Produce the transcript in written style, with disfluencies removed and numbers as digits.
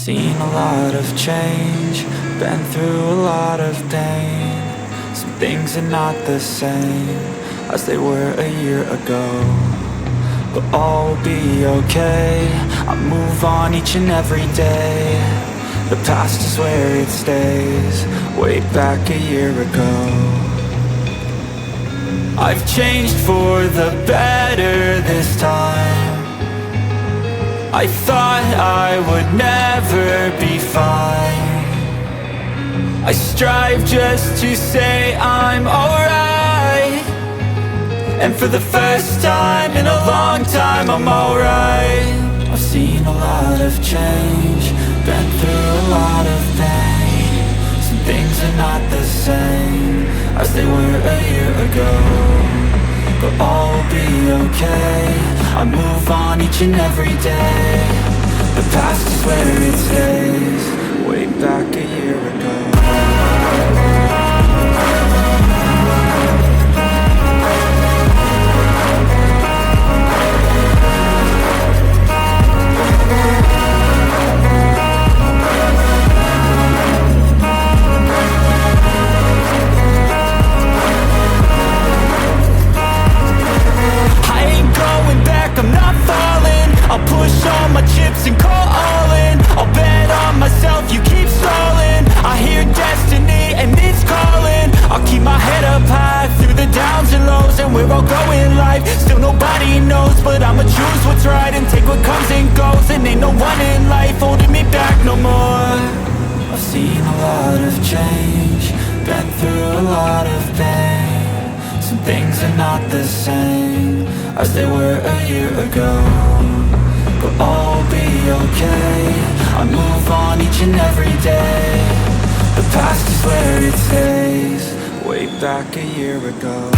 Seen a lot of change, been through a lot of pain. Some things are not the same as they were a year ago, but all will be okay. I move on each and every day. The past is where it stays, way back a year ago. I've changed for the better this time. I thought I would never be fine. I strive just to say I'm alright, and for the first time in a long time I'm alright. I've seen a lot of change, been through a lot of pain. Some things are not the same as they were a year ago, but all will be okay. I move on each and every day. The past is where it stays, way back a year ago. I'll push all my chips and call all in. I'll bet on myself, you keep stalling. I hear destiny and it's calling. I'll keep my head up high through the downs and lows, and we're all going life. Still nobody knows, but I'ma choose what's right and take what comes and goes. And ain't no one in life holding me back no more. I've seen a lot of change, been through a lot of pain. Some things are not the same as they were a year ago, but all will be okay. I move on each and every day. The past is where it stays, way back a year ago.